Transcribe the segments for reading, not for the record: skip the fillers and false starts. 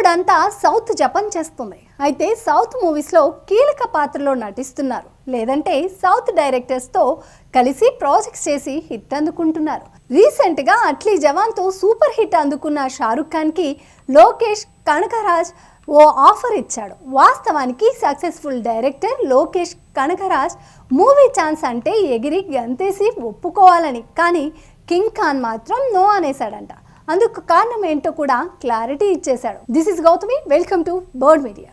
ఇప్పుడంతా సౌత్ జపం చేస్తుంది. అయితే సౌత్ మూవీస్లో కీలక పాత్రలో నటిస్తున్నారు, లేదంటే సౌత్ డైరెక్టర్స్తో కలిసి ప్రాజెక్ట్స్ చేసి హిట్ అందుకుంటున్నారు. రీసెంట్గా అట్లీ జవాన్తో సూపర్ హిట్ అందుకున్న షారుఖ్ ఖాన్కి లోకేష్ కనకరాజ్ ఓ ఆఫర్ ఇచ్చాడు. వాస్తవానికి successful director Lokesh Kanagaraj movie chance అంటే ఎగిరి గంతేసి ఒప్పుకోవాలని, కానీ కింగ్ ఖాన్ మాత్రం నో అనేసాడంట. అందుకు కారణం ఏంటో కూడా క్లారిటీ ఇచ్చేశాడు. This is Gautami, welcome to bird media.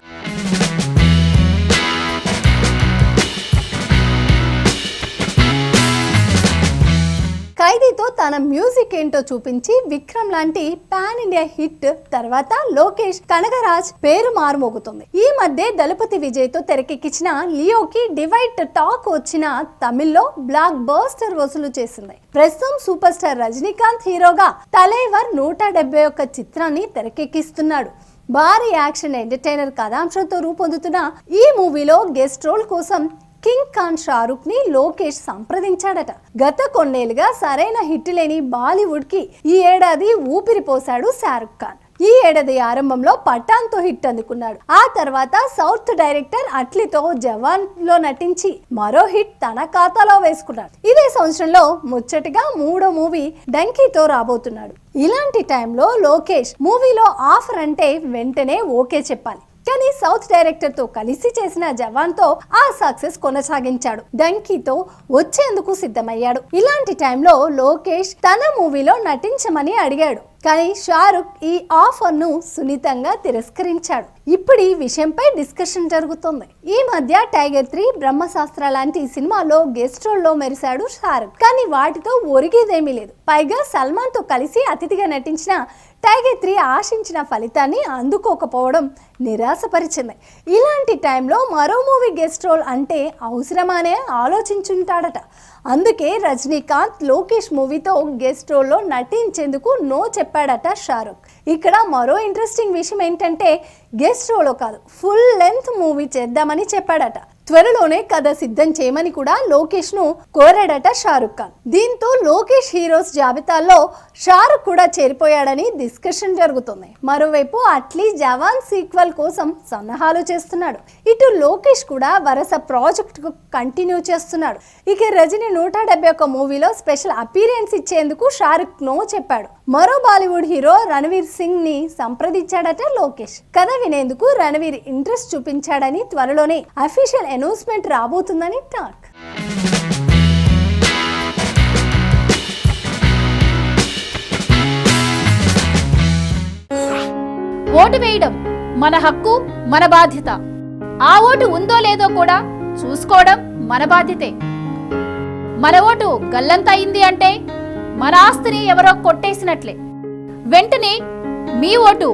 ఖైదీతో తన మ్యూజిక్ ఏంటో చూపించి విక్రమ్ లాంటి పాన్ ఇండియా హిట్ తర్వాత లోకేష్ కనగరాజ్ పేరు మారుమోగుతుంది. ఈ మధ్య దళపతి విజయ్ తో తెరకెక్కించిన లియోకి డివైడ్ టాక్ వచ్చిన తమిళ్లో బ్లాక్ బస్టర్ వసూలు చేసింది. ప్రస్తుతం సూపర్ స్టార్ రజనీకాంత్ హీరోగా తలైవర్ 171 చిత్రాన్ని తెరకెక్కిస్తున్నాడు. భారీ యాక్షన్ ఎంటర్టైనర్ కథాంశంతో రూపొందుతున్న ఈ మూవీలో గెస్ట్ రోల్ కోసం కింగ్ ఖాన్ షారుఖ్ ని లోకేష్ సంప్రదించాడట. గత కొన్నేళ్లుగా సరైన హిట్ లేని బాలీవుడ్ కి ఈ ఏడాది ఊపిరి పోశాడు షారుఖ్ ఖాన్. ఈ ఏడాది ఆరంభంలో పఠాన్ తో హిట్ అందుకున్నాడు. ఆ తర్వాత సౌత్ డైరెక్టర్ అట్లీతో జవాన్ లో నటించి మరో హిట్ తన ఖాతాలో వేసుకున్నాడు. ఇదే సంవత్సరంలో ముచ్చటగా 3వ మూవీ డంకీతో రాబోతున్నాడు. ఇలాంటి టైంలో లోకేష్ మూవీలో ఆఫర్ అంటే వెంటనే ఓకే చెప్పాలి. కానీ సౌత్ డైరెక్టర్ తో కలిసి చేసిన జవాన్ తో ఆ సక్సెస్ కొనసాగించాడు. డంకీతో వచ్చేందుకు సిద్ధమయ్యాడు. ఇలాంటి టైంలో లోకేష్ తన మూవీలో నటించమని అడిగాడు, కానీ షారుఖ్ ఈ ఆఫర్ ను సున్నితంగా తిరస్కరించాడు. ఇప్పుడు ఈ విషయంపై డిస్కషన్ జరుగుతుంది. ఈ మధ్య టైగర్ 3, బ్రహ్మశాస్త్ర లాంటి సినిమాలో గెస్ట్ రోల్ లో మెరిశాడు షారుఖ్, కానీ వాటితో ఒరిగేదేమీ లేదు. పైగా సల్మాన్ తో కలిసి అతిథిగా నటించిన టైగర్ 3 ఆశించిన ఫలితాన్ని అందుకోకపోవడం నిరాశపరిచింది. ఇలాంటి టైంలో మరో మూవీ గెస్ట్ రోల్ అంటే అవసరమానే ఆలోచించుంటాడట. అందుకే రజనీకాంత్ లోకేష్ మూవీతో గెస్ట్ రోల్లో నటించేందుకు నో చెప్పాడట షారుఖ్. ఇక్కడ మరో ఇంట్రెస్టింగ్ విషయం ఏంటంటే గెస్ట్ రోల్ కాదు, ఫుల్ లెంత్ మూవీ చేద్దామని చెప్పాడట. త్వరలోనే కథ సిద్ధం చేయమని కూడా లోకేష్ ను కోరాడట షారుఖ్ ఖాన్. దీంతో లోకేష్ హీరోస్ జాబితాలో షారుఖ్ కూడా చేరిపోయాడని డిస్కషన్ జరుగుతుంది. మరోవైపు అట్లీ జవాన్ సీక్వెల్ కోసం సన్నాహాలు చేస్తున్నాడు. ఇటు లోకేష్ కూడా వరుస ప్రాజెక్ట్ కంటిన్యూ చేస్తున్నాడు. ఇక రజనీ 171 మూవీలో స్పెషల్ అపీరియన్స్ ఇచ్చేందుకు షారుఖ్ నో చెప్పాడు. మరో బాలీవుడ్ హీరో రణవీర్ సింగ్ ని సంప్రదించాడట లోకేష్. కథ వినేందుకు రణవీర్ ఇంట్రెస్ట్ చూపించాడని, త్వరలోనే అఫీషియల్ అనౌన్స్మెంట్ రాబోతుందని టాక్. ఓటు వేయడం మన హక్కు, మన బాధ్యత. ఆ ఓటు ఉందో లేదో కూడా చూసుకోవడం మన బాధ్యతే. మన ఓటు గల్లంత అయింది అంటే మన ఆస్తిని ఎవరో కొట్టేసినట్లే. వెంటనే మీ ఓటు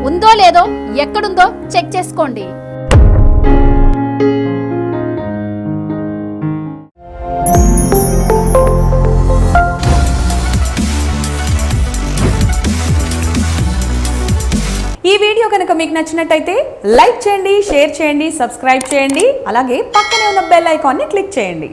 ఉందో లేదో ఎక్కడుందో చెక్ చేసుకోండి. ఈ వీడియో కనుక మీకు నచ్చినట్టయితే లైక్ చేయండి, షేర్ చేయండి, సబ్స్క్రైబ్ చేయండి. అలాగే పక్కనే ఉన్న బెల్ ఐకాన్ని క్లిక్ చేయండి.